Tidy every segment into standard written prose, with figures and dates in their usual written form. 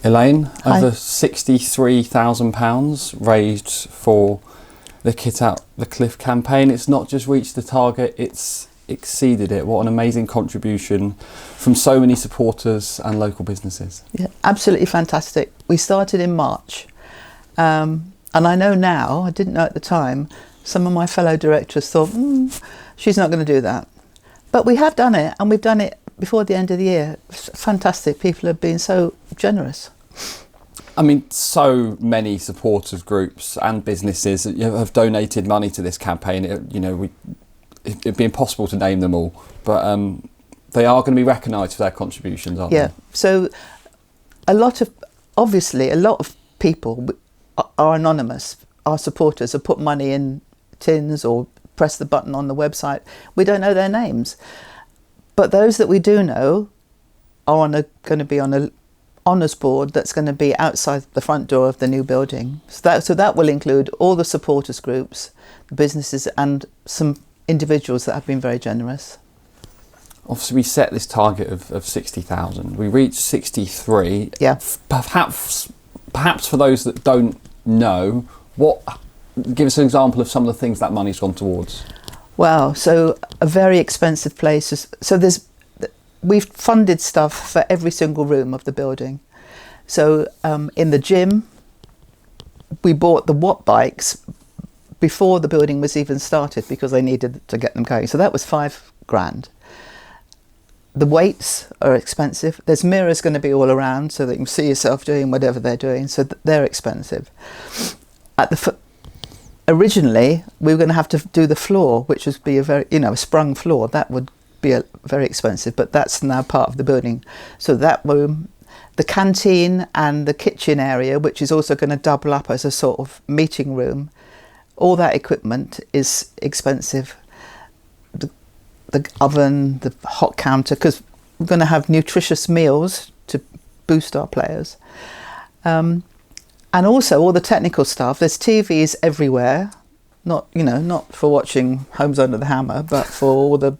Elaine, over £63,000 raised for the Kit Out the Cliff campaign. It's not just reached the target, it's exceeded it. What an amazing contribution from so many supporters and local businesses. Yeah, absolutely fantastic. We started in March, and I know now, I didn't know at the time, some of my fellow directors thought, she's not going to do that. But we have done it, and we've done it before the end of the year. It's fantastic. People have been so generous. I mean, so many supporters groups and businesses have donated money to this campaign. It'd be impossible to name them all, but they are going to be recognised for their contributions, aren't they? Yeah. So a lot of people are anonymous. Our supporters have put money in tins or press the button on the website. We don't know their names, but those that we do know are going to be on a honours board that's going to be outside the front door of the new building. So that will include all the supporters groups, the businesses, and some individuals that have been very generous. Obviously, we set this target of 60,000. We reached 63. Yeah. Perhaps for those that don't know, give us an example of some of the things that money's gone towards. Wow. So a very expensive place. We've funded stuff for every single room of the building. So in the gym, we bought the Watt bikes before the building was even started because they needed to get them going. So that was £5,000. The weights are expensive. There's mirrors going to be all around so that you can see yourself doing whatever they're doing. So they're expensive. Originally, we were going to have to do the floor, which would be a sprung floor. That would be very expensive, but that's now part of the building. So that room, the canteen and the kitchen area, which is also going to double up as a sort of meeting room, all that equipment is expensive. The oven, the hot counter, because we're going to have nutritious meals to boost our players. And also all the technical stuff. There's TVs everywhere, not for watching Homes Under the Hammer, but for all the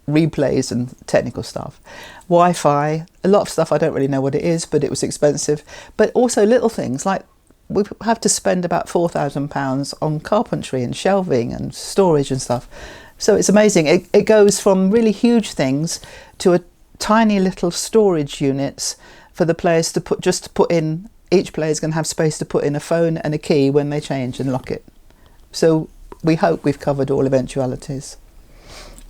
replays and technical stuff. Wi-Fi, a lot of stuff I don't really know what it is, but it was expensive. But also little things like we have to spend about £4,000 on carpentry and shelving and storage and stuff. So it's amazing. It goes from really huge things to a tiny little storage units for the players to put in. Each player is going to have space to put in a phone and a key when they change and lock it. So we hope we've covered all eventualities.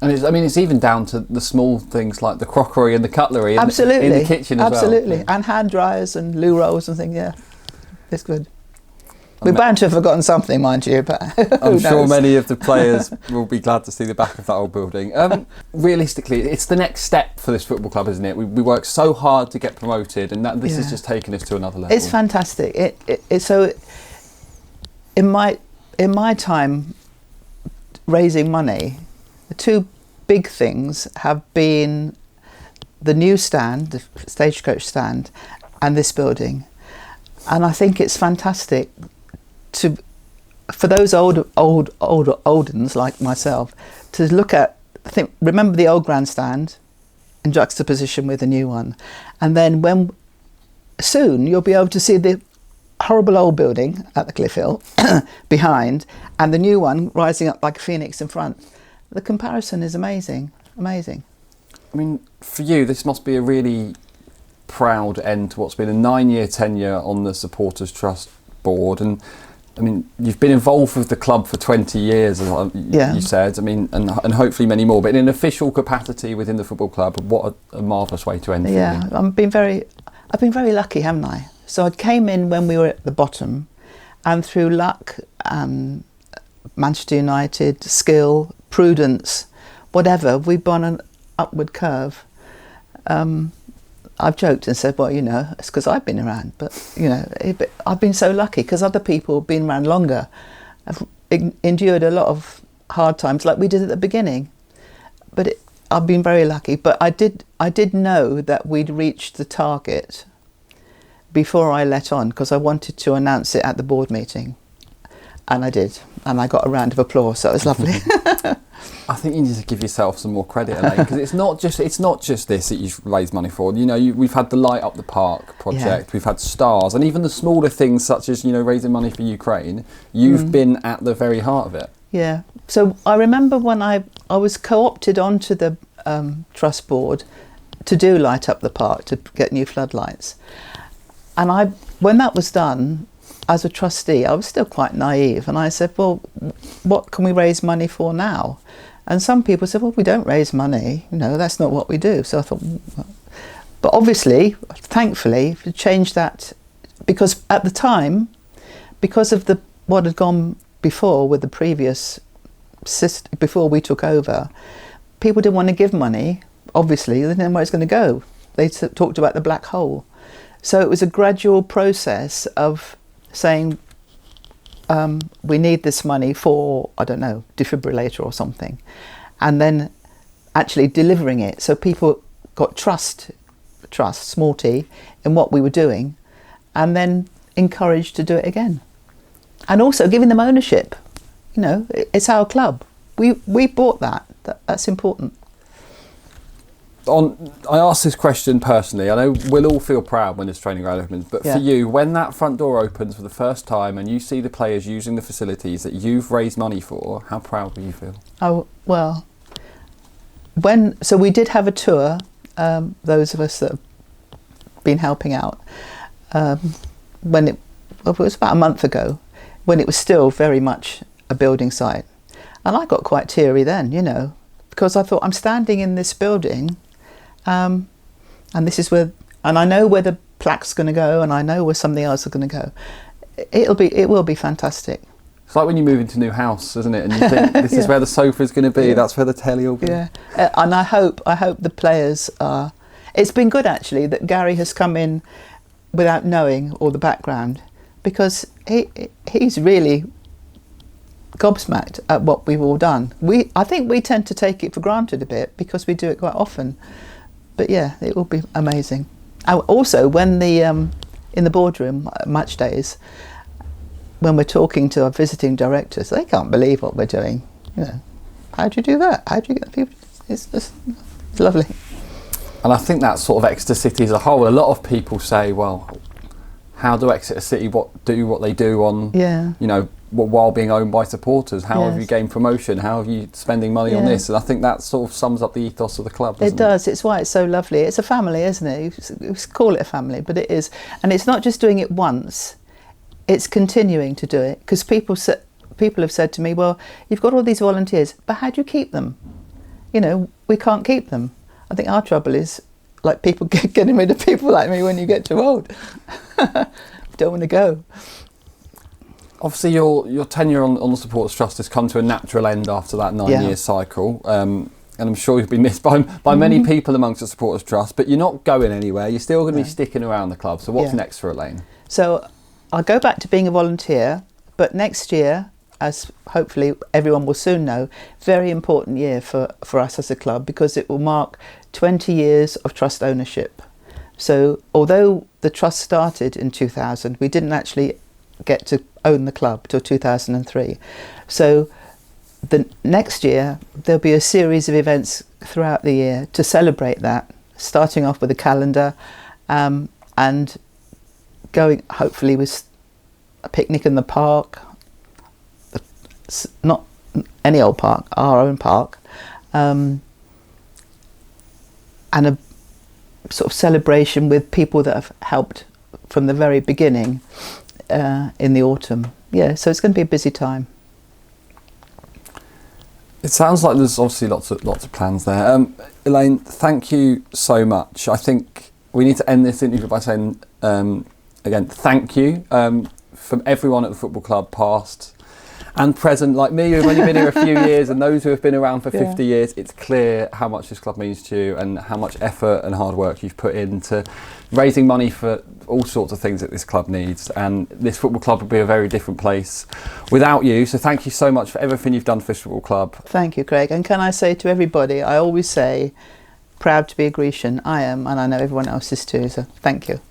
And it's even down to the small things like the crockery and the cutlery in the kitchen as well. Absolutely. And hand dryers and loo rolls and things, yeah. It's good. We're bound to have forgotten something, mind you, but I'm sure many of the players will be glad to see the back of that old building. Realistically, it's the next step for this football club, isn't it? We worked so hard to get promoted, and this has just taken us to another level. It's fantastic. So in my time raising money, the two big things have been the new stand, the Stagecoach stand, and this building. And I think it's fantastic for those older uns like myself to look at. Remember the old grandstand in juxtaposition with the new one, and then soon you'll be able to see the horrible old building at the Cliff Hill behind, and the new one rising up like a phoenix in front. The comparison is amazing. I mean, for you, this must be a really proud end to what's been a 9-year tenure on the Supporters Trust board. And I mean, you've been involved with the club for 20 years, as you said. I mean, and hopefully many more. But in an official capacity within the football club, what a marvellous way to end. Yeah, I've been very lucky, haven't I? So I came in when we were at the bottom, and through luck, Manchester United, skill, prudence, whatever, we've gone an upward curve. I've joked and said, well, it's because I've been around, but I've been so lucky because other people have been around longer, have endured a lot of hard times like we did at the beginning. But I've been very lucky. But I did know that we'd reached the target before I let on, because I wanted to announce it at the board meeting, and I did, and I got a round of applause, so it was lovely. I think you need to give yourself some more credit, Elaine, because it's not just this that you've raised money for. We've had the Light Up the Park project, we've had stars, and even the smaller things such as raising money for Ukraine. You've been at the very heart of it. Yeah. So I remember when I was co-opted onto the trust board to do Light Up the Park, to get new floodlights, and when that was done, as a trustee, I was still quite naive, and I said, well, what can we raise money for now? And some people said, well, we don't raise money, that's not what we do. So I thought, well. But obviously, thankfully, we changed that, because at the time, because of what had gone before with the previous system, before we took over, people didn't want to give money. Obviously, they didn't know where it's going to go. They talked about the black hole. So it was a gradual process of saying, we need this money for, I don't know, defibrillator or something, and then actually delivering it. So people got trust, small t, in what we were doing, and then encouraged to do it again. And also giving them ownership. It's our club. We bought that. That's important. I asked this question personally. I know we'll all feel proud when this training ground opens, but for you, when that front door opens for the first time and you see the players using the facilities that you've raised money for, how proud will you feel? Oh, well, so we did have a tour, those of us that have been helping out, it was about a month ago, when it was still very much a building site. And I got quite teary then, because I thought, I'm standing in this building, and this is where, and I know where the plaque's going to go, and I know where something else is going to go. It will be fantastic. It's like when you move into a new house, isn't it? And you think, this is where the sofa's going to be, that's where the telly will be. Yeah, and I hope the players are. It's been good, actually, that Gary has come in without knowing all the background, because he's really gobsmacked at what we've all done. I think we tend to take it for granted a bit because we do it quite often. But yeah, it will be amazing. Also, when in the boardroom match days, when we're talking to our visiting directors, they can't believe what we're doing. How do you do that? How do you get the people? It's lovely. And I think that's sort of Exeter City as a whole. A lot of people say, well, how do Exeter City do what they do on, while being owned by supporters? How have you gained promotion? How have you spending money on this? And I think that sort of sums up the ethos of the club, doesn't it? It does. It's why it's so lovely. It's a family, isn't it? You call it a family, but it is. And it's not just doing it once. It's continuing to do it. Because people have said to me, well, you've got all these volunteers, but how do you keep them? We can't keep them. I think our trouble is, like, people getting rid of people like me when you get too old. Don't want to go. Obviously, your tenure on the Supporters Trust has come to a natural end after that 9-year cycle, and I'm sure you've been missed by many people amongst the Supporters Trust, but you're not going anywhere. You're still going to be sticking around the club. So what's next for Elaine? So I'll go back to being a volunteer, but next year, as hopefully everyone will soon know, very important year for us as a club, because it will mark 20 years of trust ownership. So although the trust started in 2000, we didn't actually get to own the club till 2003. So the next year there'll be a series of events throughout the year to celebrate that, starting off with a calendar, and going hopefully with a picnic in the park, not any old park, our own park, and a sort of celebration with people that have helped from the very beginning in the autumn. Yeah, so it's going to be a busy time. It sounds like there's obviously lots of plans there. Elaine, thank you so much. I think we need to end this interview by saying again, thank you from everyone at the football club, past and present, like me, who've only been here a few years, and those who have been around for 50 years. It's clear how much this club means to you and how much effort and hard work you've put into raising money for all sorts of things that this club needs. And this football club would be a very different place without you. So thank you so much for everything you've done for this football club. Thank you, Craig. And can I say to everybody, I always say, proud to be a Grecian. I am, and I know everyone else is too. So thank you.